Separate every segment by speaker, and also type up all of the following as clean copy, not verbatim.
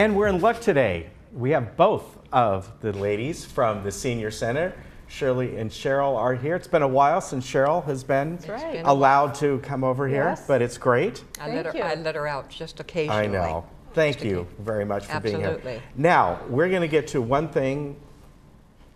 Speaker 1: And we're in luck today. We have both of the ladies from the Senior Center. Shirley and Cheryl are here. It's been a while since Cheryl has been allowed to come over here, but it's great.
Speaker 2: I let her out just occasionally.
Speaker 1: I know. Thank you very much for being here. Now, we're going to get to one thing,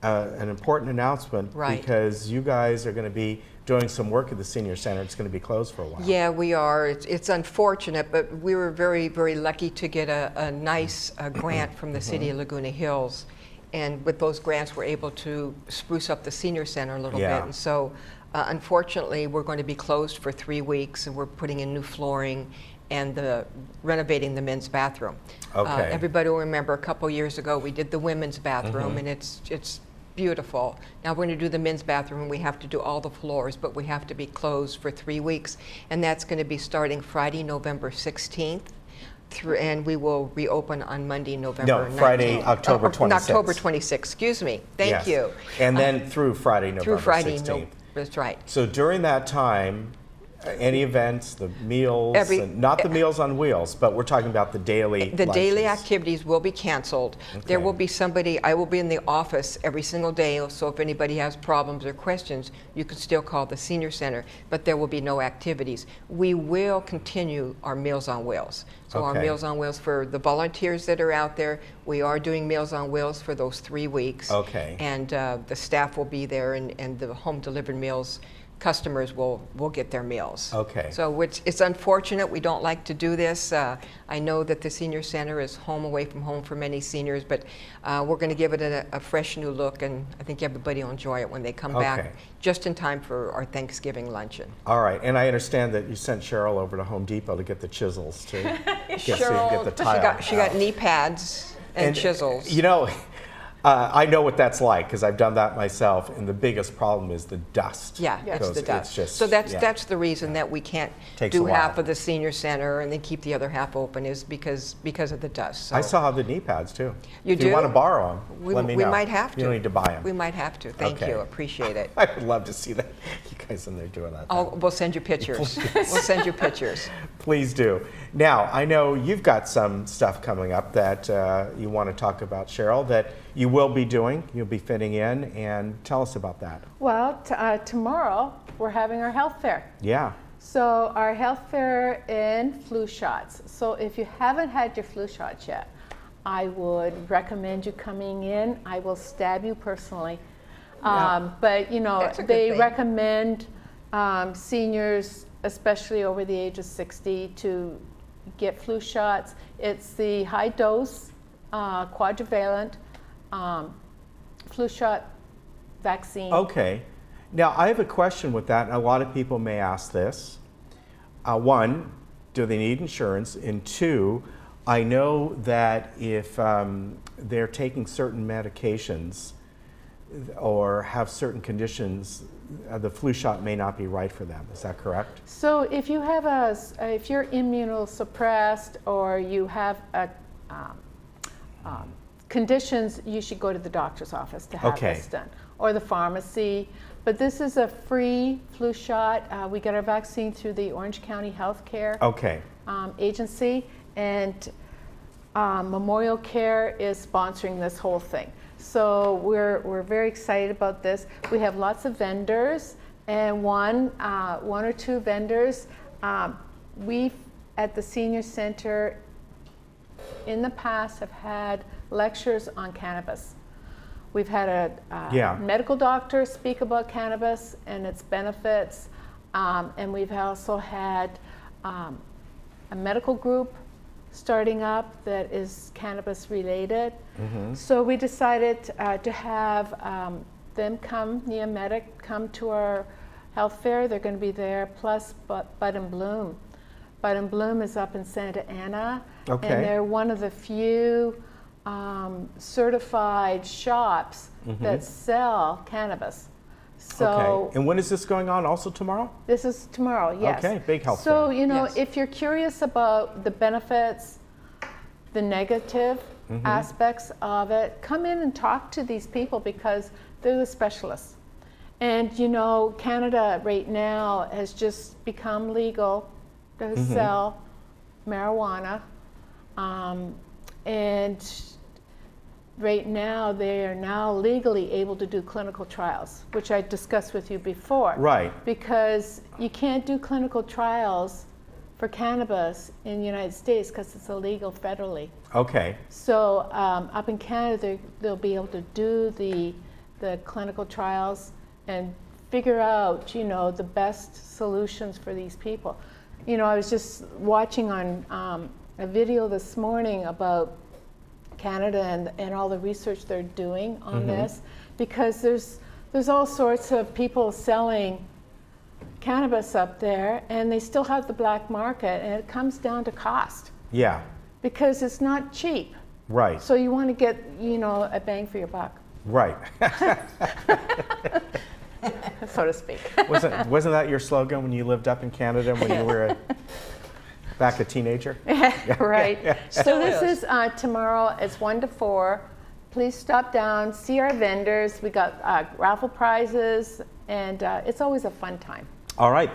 Speaker 1: an important announcement, because you guys are going to be doing some work at the Senior Center. It's going to be closed for a while.
Speaker 2: Yeah, we are. It's unfortunate, but we were very, very lucky to get a nice grant from the City of Laguna Hills. And with those grants, we're able to spruce up the Senior Center a little bit. And so, unfortunately, we're going to be closed for 3 weeks, and we're putting in new flooring and renovating the men's bathroom. Everybody will remember a couple years ago, we did the women's bathroom, and it's beautiful. Now we're going to do the men's bathroom, and we have to do all the floors, but we have to be closed for 3 weeks. And that's going to be starting Friday, November 16th. And we will reopen on Monday, November 19th.
Speaker 1: Friday, October 26th.
Speaker 2: October 26th, excuse me. Thank you.
Speaker 1: And then through Friday, November 16th.
Speaker 2: That's right.
Speaker 1: So during that time, any events, the meals, not the Meals on Wheels, but we're talking about the daily
Speaker 2: The daily activities will be canceled. There will be somebody, I will be in the office every single day, so if anybody has problems or questions, you can still call the Senior Center, but there will be no activities. We will continue our Meals on Wheels. So our Meals on Wheels for the volunteers that are out there, we are doing Meals on Wheels for those 3 weeks. And the staff will be there, and the home delivered meals, customers will get their meals. So it's unfortunate. We don't like to do this. I know that the Senior Center is home away from home for many seniors, but we're going to give it a fresh new look, and I think everybody will enjoy it when they come back, just in time for our Thanksgiving luncheon.
Speaker 1: All right, and I understand that you sent Cheryl over to Home Depot to get the chisels to get the tile.
Speaker 2: She got knee pads and chisels.
Speaker 1: You know, I know what that's like because I've done that myself, and the biggest problem is the dust.
Speaker 2: It's the dust. So that's the reason that we can't do half of the Senior Center and then keep the other half open, is because of the dust. So.
Speaker 1: I still have the knee pads too.
Speaker 2: You do?
Speaker 1: If you want to borrow them, let me know.
Speaker 2: We might have to.
Speaker 1: You don't need to buy them.
Speaker 2: We might have to. Thank you. Appreciate it.
Speaker 1: I would love to see that. You guys in there doing that.
Speaker 2: We'll send you pictures. We'll send you pictures.
Speaker 1: Please do. Now, I know you've got some stuff coming up that you want to talk about, Cheryl, that you will be doing. You'll be fitting in, and tell us about that.
Speaker 3: Well, tomorrow we're having our health fair. So our health fair in flu shots. So if you haven't had your flu shots yet, I would recommend you coming in. I will stab you personally. But you know, they recommend seniors, especially over the age of 60, to get flu shots. It's the high dose quadrivalent flu shot vaccine.
Speaker 1: Now I have a question with that, and a lot of people may ask this. One, do they need insurance? And two, I know that if they're taking certain medications or have certain conditions, the flu shot may not be right for them. Is that correct?
Speaker 3: So if you have if you're immunosuppressed or you have conditions, you should go to the doctor's office to have this done, or the pharmacy. But this is a free flu shot. We get our vaccine through the Orange County Healthcare Agency, and Memorial Care is sponsoring this whole thing. So we're very excited about this. We have lots of vendors, and one or two vendors. We at the Senior Center in the past have had lectures on cannabis. We've had a medical doctor speak about cannabis and its benefits, and we've also had a medical group starting up that is cannabis related. So we decided to have them come, Neomedic, come to our health fair. They're going to be there, plus Bud and Bloom. Bud and Bloom is up in Santa Ana, and they're one of the few certified shops that sell cannabis. So,
Speaker 1: and when is this going on? Also tomorrow?
Speaker 3: This is tomorrow, yes.
Speaker 1: Big health fair.
Speaker 3: So, you know, if you're curious about the benefits, the negative aspects of it, come in and talk to these people because they're the specialists. And, you know, Canada right now has just become legal to sell marijuana. And right now, they are now legally able to do clinical trials, which I discussed with you before.
Speaker 1: Right.
Speaker 3: Because you can't do clinical trials for cannabis in the United States because it's illegal federally.
Speaker 1: Okay.
Speaker 3: So up in Canada, they'll be able to do the clinical trials and figure out, the best solutions for these people. I was just watching on a video this morning about Canada and all the research they're doing on this, because there's all sorts of people selling cannabis up there, and they still have the black market, and it comes down to cost.
Speaker 1: Yeah.
Speaker 3: Because it's not cheap.
Speaker 1: Right.
Speaker 3: So you want to get, a bang for your buck.
Speaker 1: Right.
Speaker 3: So to speak.
Speaker 1: Wasn't that your slogan when you lived up in Canada when you were back a teenager?
Speaker 3: Right. So this is tomorrow. It's 1 to 4. Please stop down, see our vendors. We got raffle prizes, and it's always a fun time.
Speaker 1: All right.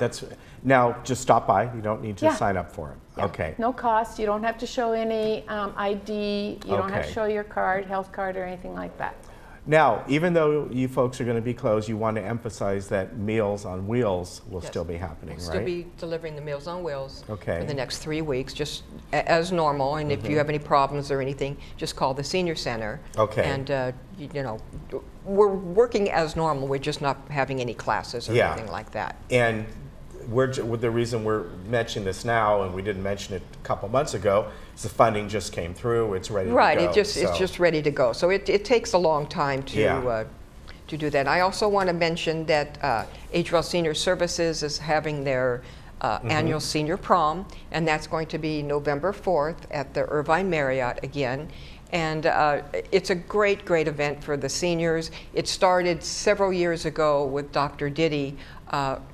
Speaker 1: Now just stop by. You don't need to sign up for it.
Speaker 3: Yeah.
Speaker 1: Okay.
Speaker 3: No cost. You don't have to show any ID. You don't have to show your card, health card, or anything like that.
Speaker 1: Now, even though you folks are going to be closed, you want to emphasize that Meals on Wheels will still be happening, right?
Speaker 2: We'll still be delivering the Meals on Wheels for
Speaker 1: Okay.
Speaker 2: the next 3 weeks, just as normal. And if you have any problems or anything, just call the senior center.
Speaker 1: Okay.
Speaker 2: And we're working as normal. We're just not having any classes or anything like that.
Speaker 1: And the reason we're mentioning this now, and we didn't mention it a couple months ago, is the funding just came through. It's ready to go.
Speaker 2: Right. It's just ready to go. So it takes a long time to do that. I also want to mention that Age Well Senior Services is having their annual senior prom, and that's going to be November 4th at the Irvine Marriott again. And it's a great, great event for the seniors. It started several years ago with Dr. Diddy,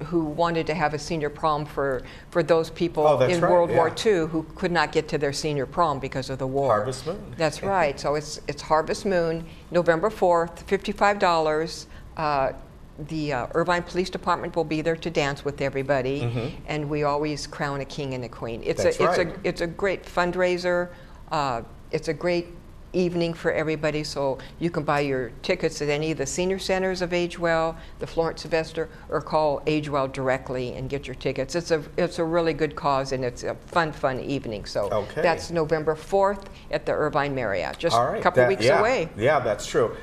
Speaker 2: who wanted to have a senior prom for those people in World War II who could not get to their senior prom because of the war.
Speaker 1: Harvest Moon.
Speaker 2: That's right. So it's Harvest Moon, November 4th, $55. The Irvine Police Department will be there to dance with everybody, and we always crown a king and a queen. It's a great fundraiser. It's a great evening for everybody, so you can buy your tickets at any of the senior centers of Age Well, the Florence, Sylvester, or call Age Well directly and get your tickets. It's a really good cause, and it's a fun evening. So that's November 4th at the Irvine Marriott, just a couple weeks away.
Speaker 1: Yeah, that's true.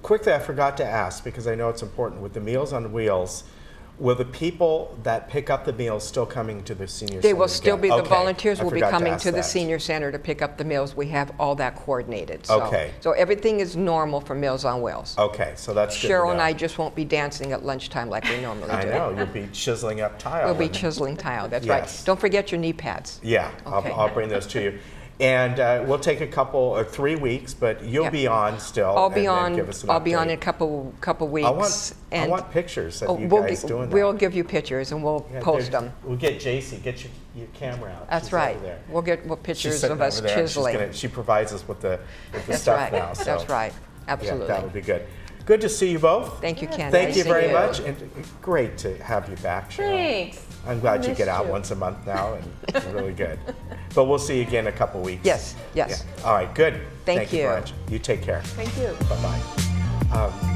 Speaker 1: Quickly, I forgot to ask, because I know it's important, with the Meals on Wheels, will the people that pick up the meals still coming to the senior center?
Speaker 2: They will still be, the volunteers
Speaker 1: I
Speaker 2: will be
Speaker 1: forgot
Speaker 2: coming to the
Speaker 1: that.
Speaker 2: senior center to pick up the meals. We have all that coordinated. So,
Speaker 1: Okay.
Speaker 2: So everything is normal for Meals on Wheels.
Speaker 1: Okay, so that's good to
Speaker 2: Cheryl
Speaker 1: know.
Speaker 2: and I just won't be dancing at lunchtime like we normally do.
Speaker 1: I know, you'll be chiseling up tile.
Speaker 2: We'll be chiseling tile, that's right. Don't forget your knee pads.
Speaker 1: Yeah,
Speaker 2: Okay.
Speaker 1: I'll bring those to you. And we'll take a couple or 3 weeks, but you'll be on still.
Speaker 2: I'll be on.
Speaker 1: Give us an
Speaker 2: I'll be on
Speaker 1: update.
Speaker 2: in a couple weeks.
Speaker 1: I want pictures of you guys doing that.
Speaker 2: We'll give you pictures and we'll post them.
Speaker 1: We'll get JC. Get your camera out.
Speaker 2: That's
Speaker 1: She's
Speaker 2: right.
Speaker 1: over there.
Speaker 2: We'll get pictures
Speaker 1: She's
Speaker 2: of us
Speaker 1: over there.
Speaker 2: chiseling.
Speaker 1: She provides us with the
Speaker 2: That's
Speaker 1: stuff
Speaker 2: right.
Speaker 1: now. So.
Speaker 2: That's right. Absolutely.
Speaker 1: Yeah, that would be good. Good to see you both.
Speaker 2: Thank you, Ken.
Speaker 1: Thank
Speaker 2: Nice
Speaker 1: you
Speaker 2: to
Speaker 1: very
Speaker 2: see
Speaker 1: much, and great to have you back, Cheryl.
Speaker 3: Thanks.
Speaker 1: I'm glad you
Speaker 3: Missed
Speaker 1: get out
Speaker 3: you.
Speaker 1: once a month now, and it's really good. But we'll see you again in a couple weeks.
Speaker 2: Yes.
Speaker 1: Yeah. All right, good.
Speaker 2: Thank you.
Speaker 1: Very much. You take care.
Speaker 3: Thank you.
Speaker 1: Bye-bye.